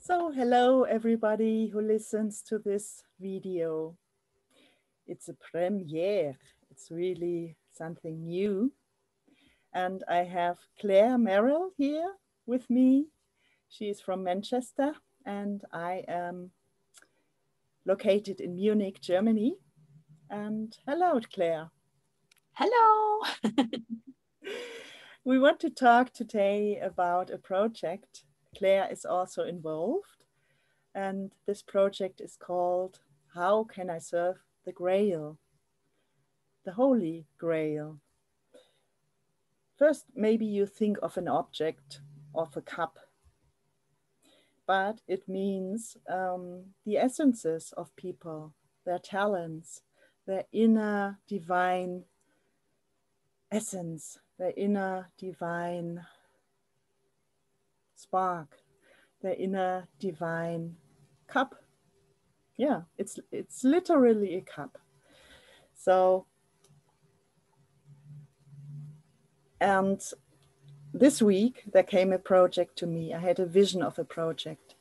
So hello everybody who listens to this video. It's a premiere. It's really something new. And I have Clair Merrall here with me. She is from Manchester and I am located in Munich, Germany. And hello, Clair. Hello. We want to talk today about a project. Clair is also involved. And this project is called How Can I Serve the Grail? The Holy Grail. First, maybe you think of an object, of a cup, but it means the essences of people, their talents, their inner divine essence, their inner divine spark, their inner divine cup. Yeah, it's literally a cup. So, and this week there came a project to me. I had a vision of a project.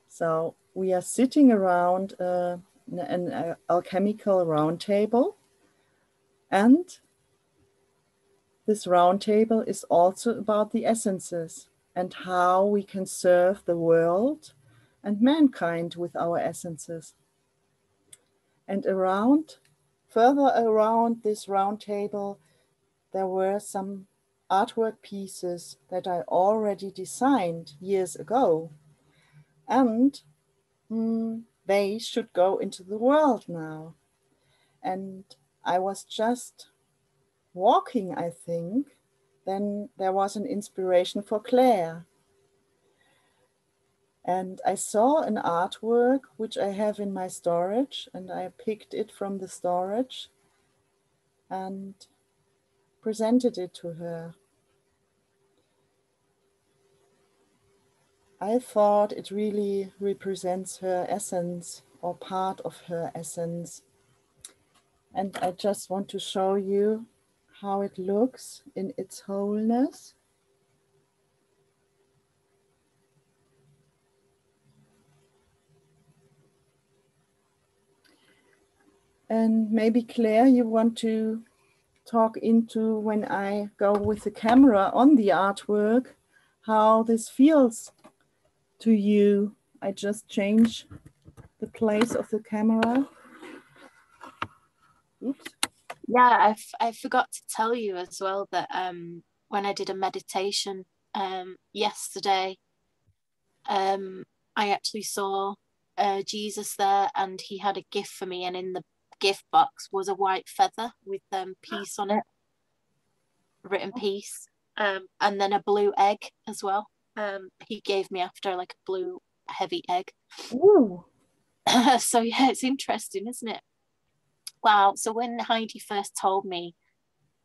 So we are sitting around an alchemical roundtable, and this roundtable is also about the essences and how we can serve the world and mankind with our essences. And further around this roundtable, there were some artwork pieces that I already designed years ago. And they should go into the world now. And I was just walking, I think. Then there was an inspiration for Clair. And I saw an artwork which I have in my storage, and I picked it from the storage and presented it to her. I thought it really represents her essence or part of her essence. And I just want to show you how it looks in its wholeness. And maybe Clair, you want to talk into when I go with the camera on the artwork, how this feels to you. I just change the place of the camera. Oops. Yeah, I forgot to tell you as well that when I did a meditation yesterday, I actually saw Jesus there, and he had a gift for me, and in the gift box was a white feather with peace on it, written peace, and then a blue egg as well. He gave me after like a blue heavy egg. Ooh. So yeah, it's interesting, isn't it? Wow. So when Heidi first told me,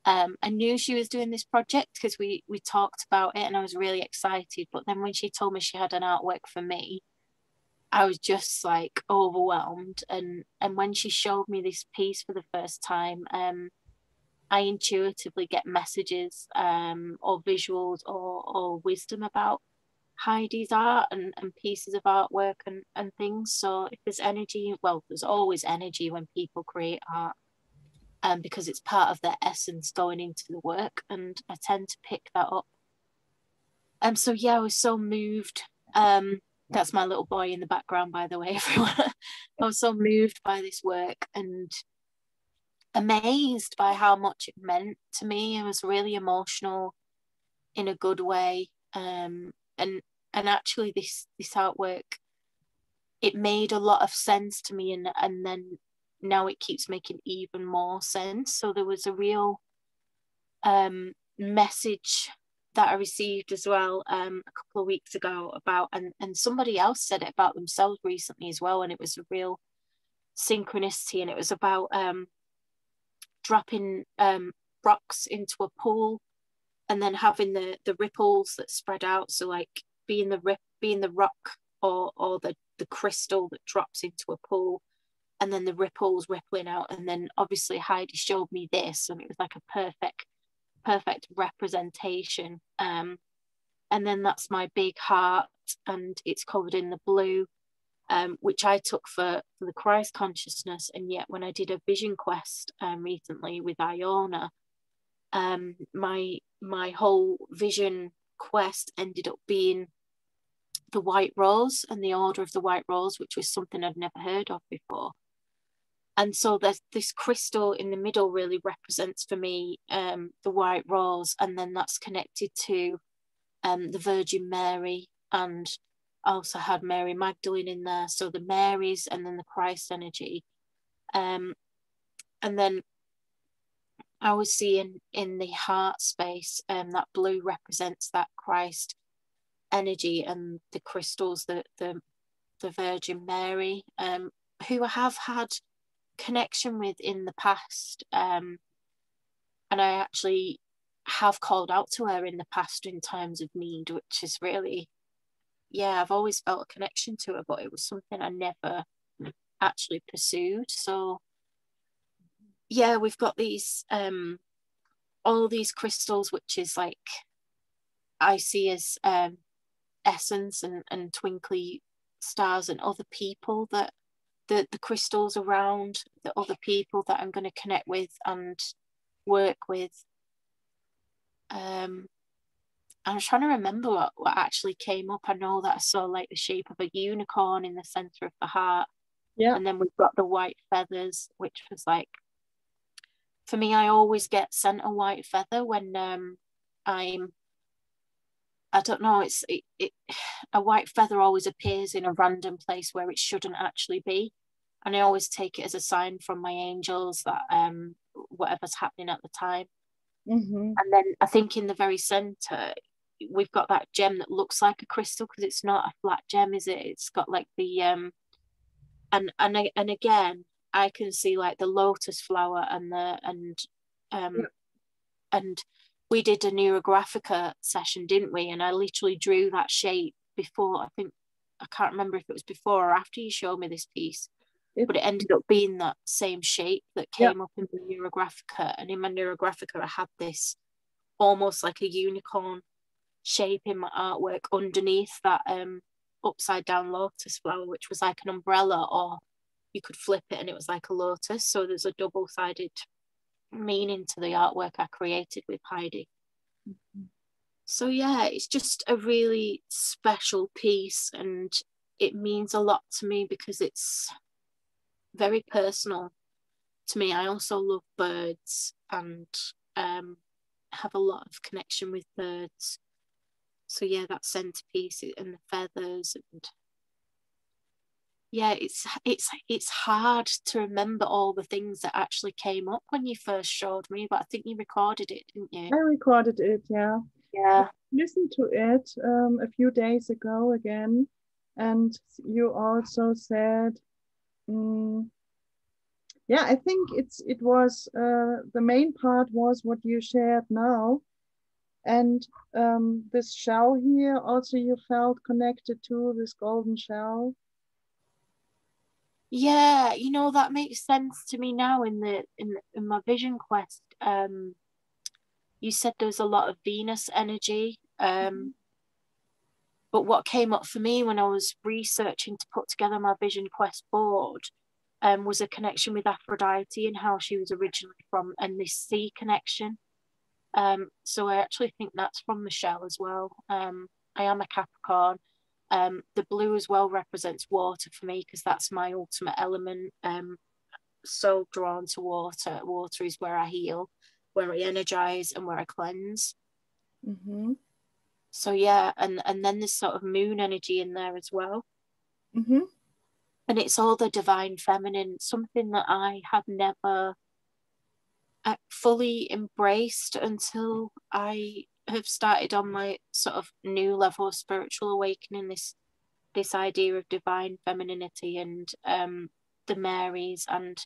I knew she was doing this project because we talked about it and I was really excited. But then when she told me she had an artwork for me, I was just like overwhelmed. And when she showed me this piece for the first time, I intuitively get messages or visuals or wisdom about Heidi's art and pieces of artwork and things. So if there's energy, well, there's always energy when people create art, because it's part of their essence going into the work, and I tend to pick that up. So yeah, I was so moved. That's my little boy in the background, by the way, everyone. I was so moved by this work and amazed by how much it meant to me. I was really emotional in a good way. And actually this artwork, it made a lot of sense to me, and then now it keeps making even more sense. So there was a real message that I received as well a couple of weeks ago about, and somebody else said it about themselves recently as well, and it was a real synchronicity, and it was about dropping rocks into a pool and then having the ripples that spread out, so like being the rock or the crystal that drops into a pool, and then the ripples rippling out. And then obviously Heidi showed me this, and it was like a perfect representation. And then that's my big heart and it's covered in the blue, which I took for the Christ consciousness. And yet when I did a vision quest recently with Iona, my whole vision quest ended up being the white rose and the order of the white rose, which was something I'd never heard of before. And so there's this crystal in the middle really represents for me the white rose, and then that's connected to the Virgin Mary, and I also had Mary Magdalene in there, so the Marys and then the Christ energy. And then I was seeing in the heart space, that blue represents that Christ energy, and the crystals, the Virgin Mary, who I have had connection with in the past, and I actually have called out to her in the past in times of need, which is really, yeah, I've always felt a connection to her, but it was something I never actually pursued. So yeah, we've got these all these crystals, which is like I see as essence and twinkly stars and other people, that the crystals around the other people that I'm going to connect with and work with. I was trying to remember what actually came up. I know that I saw like the shape of a unicorn in the center of the heart. Yeah. And then we've got the white feathers, which was like, for me, I always get sent a white feather when I don't know, a white feather always appears in a random place where it shouldn't actually be. And I always take it as a sign from my angels that whatever's happening at the time. Mm-hmm. And then I think in the very center, we've got that gem that looks like a crystal, because it's not a flat gem, is it? It's got like the, and again, I can see like the lotus flower and we did a neurographica session, didn't we? And I literally drew that shape before, I can't remember if it was before or after you showed me this piece, but it ended up being that same shape that came up in the neurographica. And in my neurographica, I had this almost like a unicorn shape in my artwork underneath that upside down lotus flower, which was like an umbrella, or you could flip it and it was like a lotus. So there's a double-sided meaning to the artwork I created with Heidi. Mm-hmm. So yeah, it's just a really special piece, and it means a lot to me because it's very personal to me. I also love birds and have a lot of connection with birds. So yeah, that centerpiece and the feathers, and yeah, it's hard to remember all the things that actually came up when you first showed me, but I think you recorded it, didn't you? I recorded it, yeah. Yeah. I listened to it a few days ago again, and you also said, yeah, I think it was the main part was what you shared now, and this shell here also you felt connected to this golden shell. Yeah, you know, that makes sense to me now in my vision quest. You said there's a lot of Venus energy, but what came up for me when I was researching to put together my vision quest board was a connection with Aphrodite and how she was originally from, and this sea connection. So I actually think that's from the shell as well. I am a Capricorn. The blue as well represents water for me, because that's my ultimate element. So drawn to water. Water is where I heal, where I energize, and where I cleanse. Mm-hmm. So yeah, and then there's sort of moon energy in there as well. Mm-hmm. And it's all the divine feminine, something that I had never fully embraced until I have started on my sort of new level of spiritual awakening, this idea of divine femininity and the Marys, and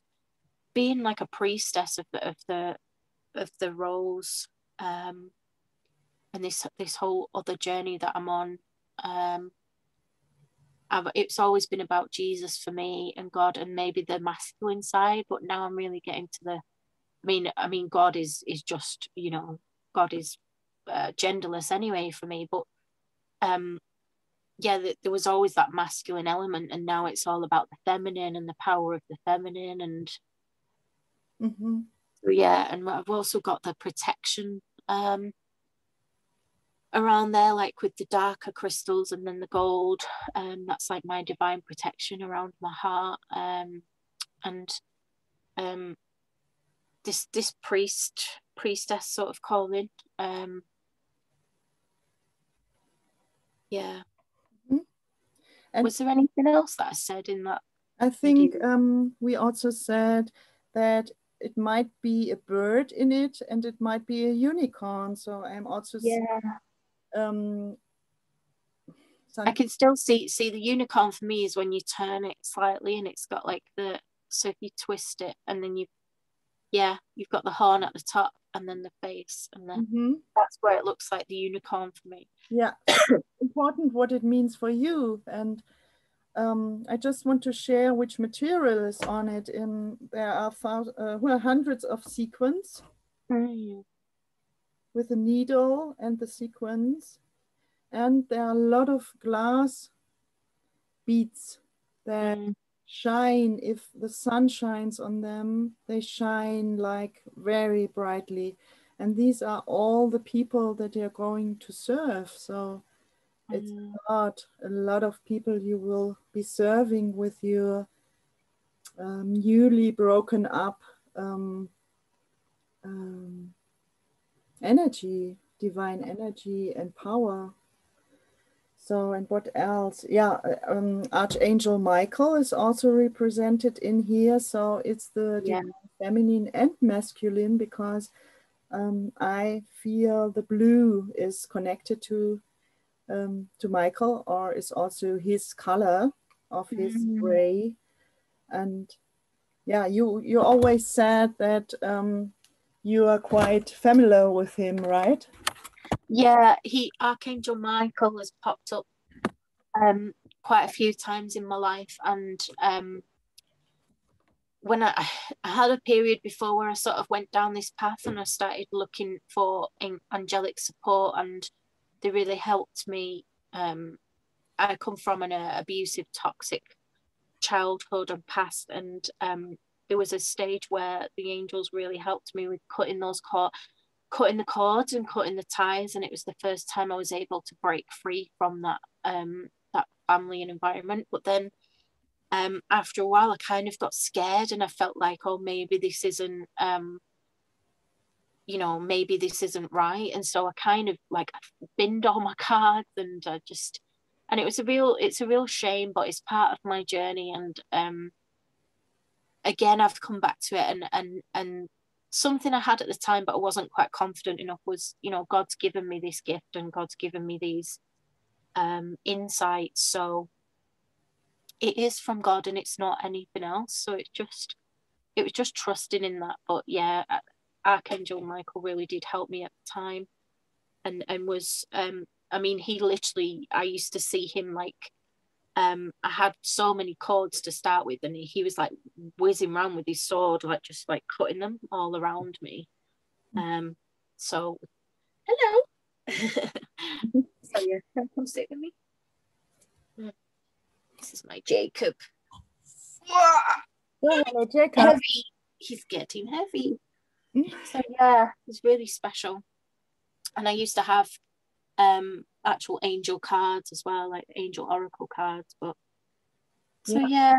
being like a priestess of the roles, and this whole other journey that I'm on. It's always been about Jesus for me and God and maybe the masculine side, but now I'm really getting to the, I mean God is just, you know, God is genderless anyway for me, but there was always that masculine element, and now it's all about the feminine and the power of the feminine. And so, yeah, and I've also got the protection around there, like with the darker crystals and then the gold. That's like my divine protection around my heart. And this priestess sort of calling. Yeah. And was there anything else that I said in that? I think we also said that it might be a bird in it, and it might be a unicorn. So I'm also I can still see the unicorn for me is when you turn it slightly and it's got like so if you twist it and then you've got the horn at the top and then the face, and then that's where it looks like the unicorn for me. Yeah. Important what it means for you. And I just want to share which material is on it. There are hundreds of sequins with a needle and the sequins. And there are a lot of glass beads that shine. If the sun shines on them, they shine like very brightly. And these are all the people that you're going to serve. So it's a lot of people you will be serving with your newly broken up energy, divine energy and power. So, and what else? Yeah, Archangel Michael is also represented in here. So it's the divine feminine and masculine, because I feel the blue is connected to Michael, or is also his color of his gray. And yeah, you always said that you are quite familiar with him, right? Yeah, Archangel Michael has popped up quite a few times in my life, and when I had a period before where I sort of went down this path and I started looking for angelic support, and they really helped me. I come from an abusive, toxic childhood and past, and there was a stage where the angels really helped me with cutting the cords and cutting the ties, and it was the first time I was able to break free from that family and environment. But then after a while I kind of got scared, and I felt like, oh, maybe this isn't maybe this isn't right. And so I kind of like binned all my cards, and it's a real shame, but it's part of my journey. And again, I've come back to it, and something I had at the time but I wasn't quite confident enough was, God's given me this gift and God's given me these insights, so it is from God and it's not anything else. So it was just trusting in that. But yeah, Archangel Michael really did help me at the time, and was he literally, I used to see him like I had so many cords to start with, and he was like whizzing around with his sword, like just like cutting them all around me. So hello. So yeah, come sit with me. This is my Jacob. Oh, hello, Jacob. Heavy. He's getting heavy. So yeah, it's really special. And I used to have actual angel cards as well, like angel oracle cards. But so yeah.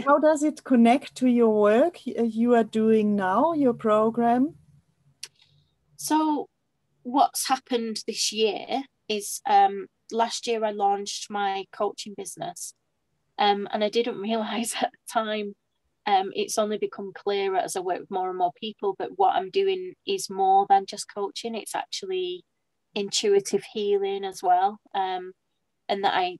How does it connect to your work you are doing now, your program? So what's happened this year is last year I launched my coaching business, and I didn't realize at the time, it's only become clearer as I work with more and more people, but what I'm doing is more than just coaching. It's actually intuitive healing as well, and that I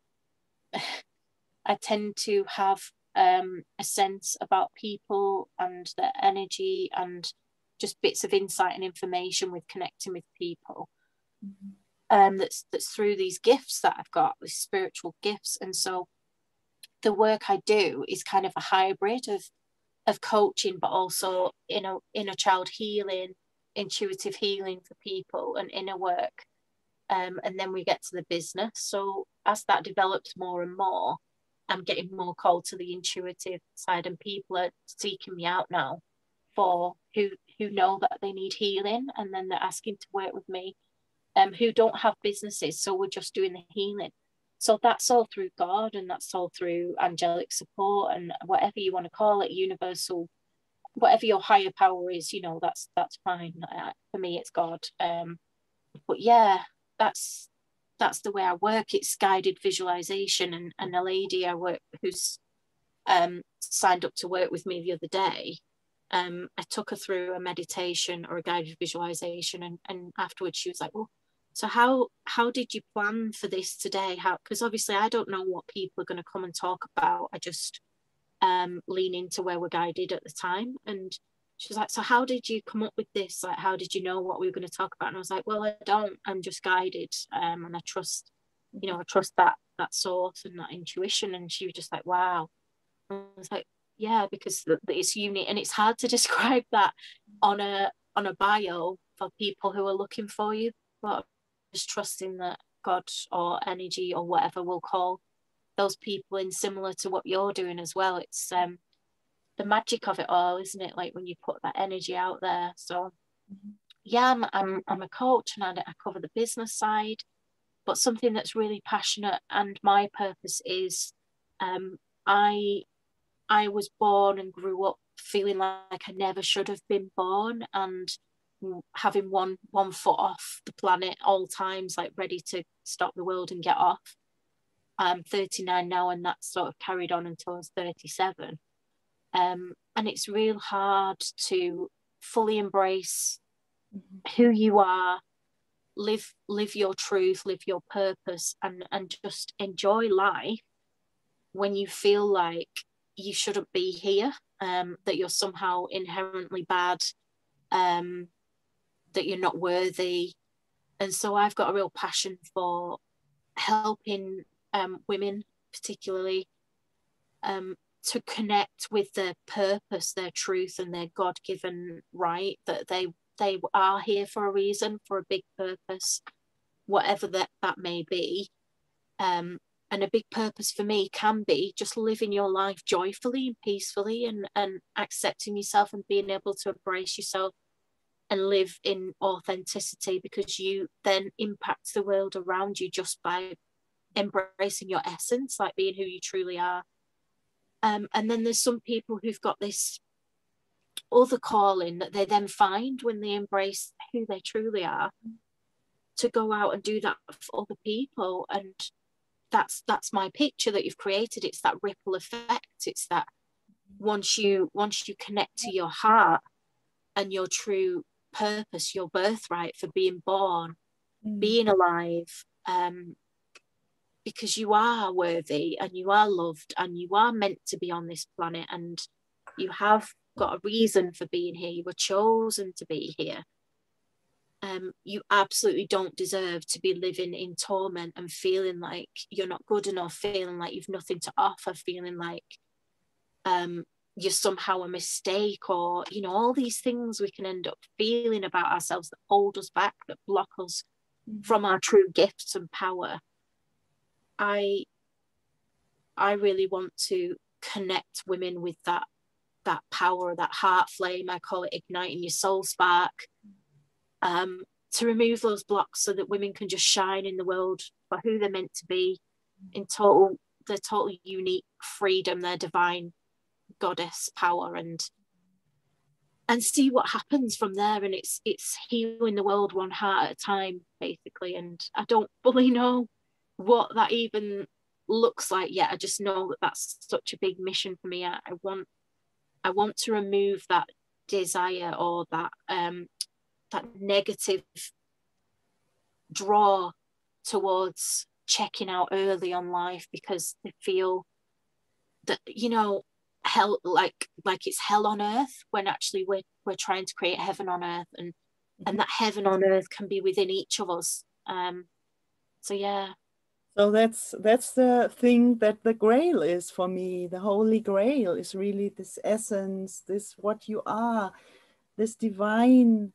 tend to have a sense about people and their energy, and just bits of insight and information with connecting with people. That's through these gifts that I've got, these spiritual gifts. And so the work I do is kind of a hybrid of coaching, but also inner child healing, intuitive healing for people, and inner work. And then we get to the business. So as that develops more and more, I'm getting more called to the intuitive side, and people are seeking me out now for who know that they need healing, and then they're asking to work with me, who don't have businesses, so we're just doing the healing. So that's all through God, and that's all through angelic support, and whatever you want to call it, universal, whatever your higher power is, you know, that's fine. For me, it's God. But yeah, that's the way I work. It's guided visualization, and a lady I work who's signed up to work with me the other day, I took her through a meditation or a guided visualization, and afterwards she was like, well, so how did you plan for this today? Because obviously I don't know what people are going to come and talk about. I just lean into where we're guided at the time. And she was like, so how did you come up with this? Like, how did you know what we were going to talk about? And I was like, well, I don't, I'm just guided. And I trust, you know, I trust that source and that intuition. And she was just like, wow. And I was like, yeah, because it's unique, and it's hard to describe that on a bio for people who are looking for you, but just trusting that God or energy or whatever will call those people in, similar to what you're doing as well. It's the magic of it all, isn't it? Like when you put that energy out there. So yeah, I'm a coach, and I cover the business side, but something that's really passionate and my purpose is I was born and grew up feeling like I never should have been born, and having one foot off the planet all times, like ready to stop the world and get off. I'm 39 now, and that sort of carried on until I was 37. And it's real hard to fully embrace who you are, live your truth, live your purpose, and just enjoy life when you feel like you shouldn't be here, that you're somehow inherently bad, that you're not worthy. And so I've got a real passion for helping women particularly to connect with their purpose, their truth, and their God-given right, that they are here for a reason, for a big purpose, whatever that may be. And a big purpose for me can be just living your life joyfully and peacefully, and accepting yourself and being able to embrace yourself and live in authenticity, because you then impact the world around you just by embracing your essence, like being who you truly are. And then there's some people who've got this other calling that they then find when they embrace who they truly are, to go out and do that for other people. And that's my picture that you've created. It's that ripple effect. It's that once you connect to your heart and your true purpose, your birthright for being born, being alive, because you are worthy and you are loved and you are meant to be on this planet, and you have got a reason for being here. You were chosen to be here. You absolutely don't deserve to be living in torment and feeling like you're not good enough, feeling like you've nothing to offer, feeling like you're somehow a mistake, or, you know, all these things we can end up feeling about ourselves that hold us back, that block us from our true gifts and power. I really want to connect women with that power, that heart flame. I call it igniting your soul spark, to remove those blocks so that women can just shine in the world for who they're meant to be, in their total unique freedom, their divine goddess power, and see what happens from there. And it's healing the world one heart at a time, basically. And I don't fully know what that even looks like yet. I just know that that's such a big mission for me. I want to remove that desire, or that negative draw towards checking out early on life, because they feel that, you know, hell, like it's hell on earth, when actually we're trying to create heaven on earth, and that heaven on earth can be within each of us. So yeah. So that's the thing that the Grail is for me. The Holy Grail is really this essence, this what you are, this divine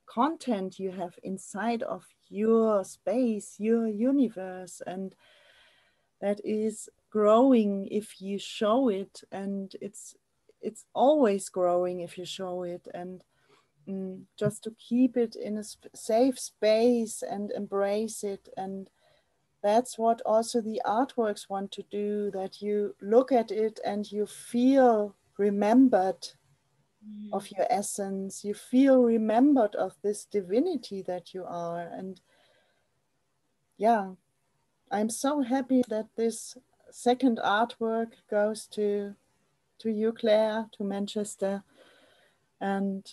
content you have inside of your space, your universe, and that is growing if you show it, and it's always growing if you show it. And just to keep it in a safe space and embrace it. And that's what also the artworks want to do, that you look at it and you feel remembered of your essence, you feel remembered of this divinity that you are. And yeah, I'm so happy that this second artwork goes to you, Claire, to Manchester. And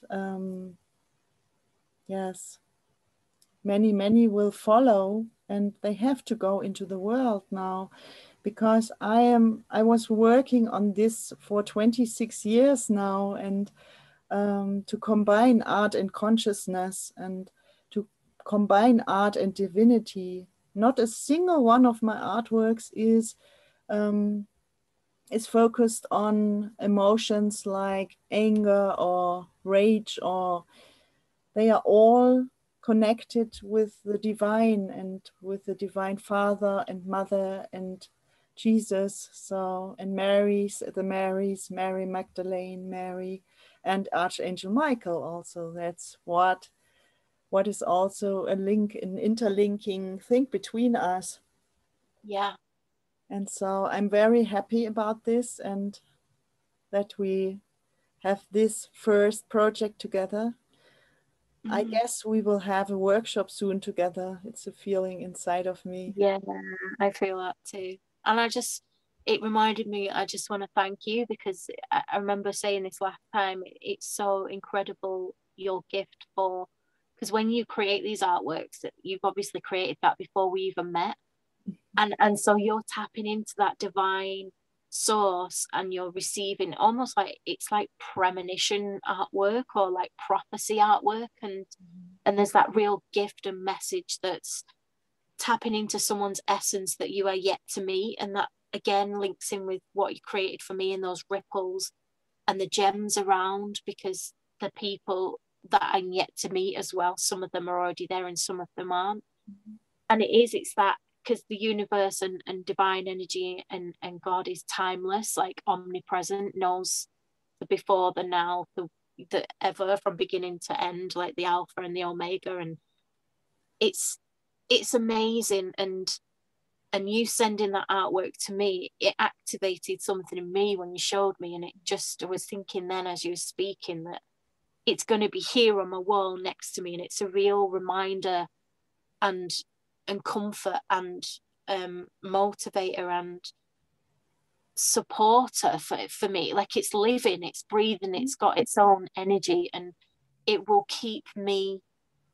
yes, many will follow, and they have to go into the world now, because I was working on this for 26 years now, and to combine art and consciousness, and to combine art and divinity. Not a single one of my artworks is focused on emotions like anger or rage, or they are all connected with the divine and with the divine Father and Mother and Jesus. So, and the Marys, Mary Magdalene, Mary, and Archangel Michael also. That's what is also a link, an interlinking thing between us. Yeah. And so I'm very happy about this, and that we have this first project together. I guess we will have a workshop soon together. It's a feeling inside of me. Yeah, I feel that too. And it reminded me, I just want to thank you, because I remember saying this last time, it's so incredible, your gift for, because when you create these artworks, you've obviously created that before we even met. And so you're tapping into that divine source, and you're receiving almost like, it's like premonition artwork, or like prophecy artwork, and there's that real gift and message that's tapping into someone's essence that you are yet to meet. And that again links in with what you created for me, and those ripples and the gems around, because the people that I'm yet to meet as well, some of them are already there and some of them aren't. And it's that, because the universe and divine energy and God is timeless, like omnipresent, knows the before, the now, the ever, from beginning to end, like the Alpha and the Omega. And it's amazing. And you sending that artwork to me, it activated something in me when you showed me. And I was thinking then, as you were speaking, that it's going to be here on my wall next to me, and it's a real reminder and comfort and motivator and supporter for me. Like, it's living, it's breathing, it's got its own energy, and it will keep me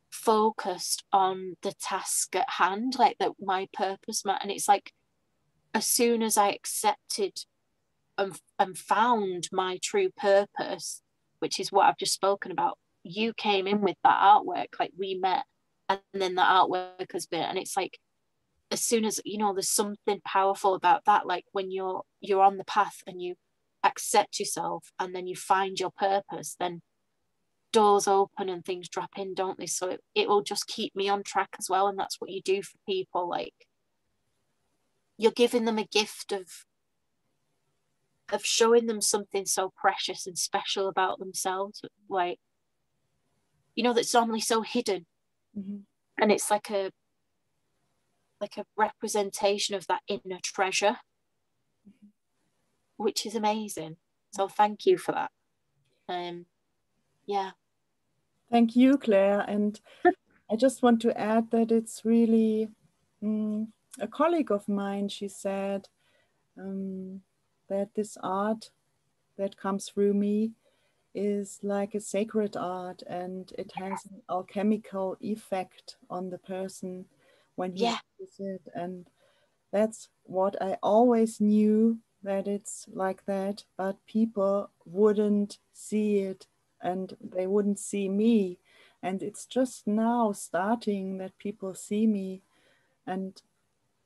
focused on the task at hand, like that my purpose. And it's like, as soon as I accepted and found my true purpose, which is what I've just spoken about, you came in with that artwork, like we met, and then the artwork has been, and it's like, as soon as, there's something powerful about that, like when you're on the path and you accept yourself and then you find your purpose, then doors open and things drop in, don't they? So it will just keep me on track as well. And that's what you do for people. Like, you're giving them a gift of showing them something so precious and special about themselves, like, that's normally so hidden. And it's like a representation of that inner treasure, which is amazing. So thank you for that. Yeah. Thank you, Claire. And I just want to add that it's really a colleague of mine, she said that this art that comes through me is like a sacred art, and it has an alchemical effect on the person when he uses it. And that's what I always knew, that it's like that, but people wouldn't see it and they wouldn't see me. And it's just now starting that people see me. And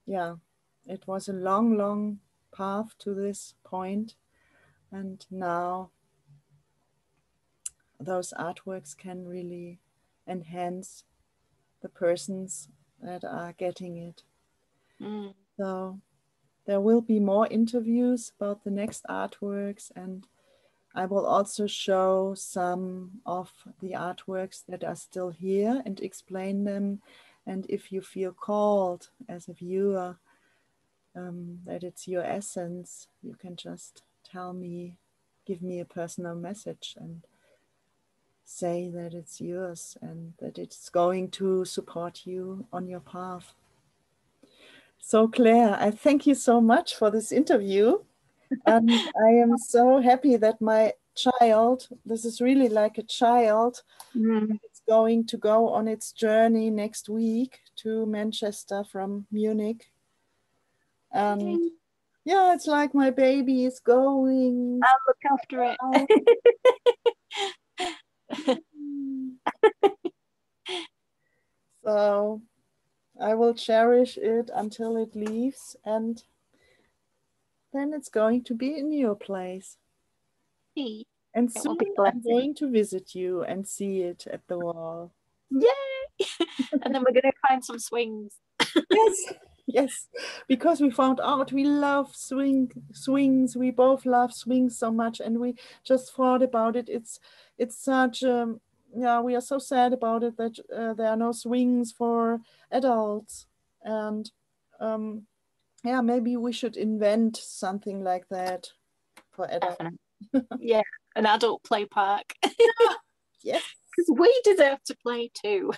yeah, it was a long path to this point. And now those artworks can really enhance the persons that are getting it. Mm. So there will be more interviews about the next artworks, and I will also show some of the artworks that are still here and explain them. And if you feel called as a viewer that it's your essence, you can just tell me, give me a personal message and say that it's yours and that it's going to support you on your path. So Claire, I thank you so much for this interview. And I am so happy that my child, this is really like a child, it's going to go on its journey next week to Manchester from Munich. And yeah, it's like my baby is going. I'll look after it. So I will cherish it until it leaves, and then it's going to be in your place. And soon I'm going to visit you and see it at the wall. Yay! And then we're going to find some swings. Yes, yes, because we found out we love swings. We both love swings so much, and we just thought about it. It's such yeah, we are so sad about it that there are no swings for adults, and yeah, maybe we should invent something like that for adults. Definitely. Yeah, an adult play park. Yes, because we deserve to play too.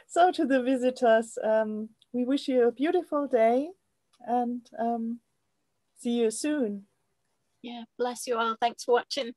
So to the visitors, we wish you a beautiful day, and see you soon. Yeah, bless you all. Thanks for watching.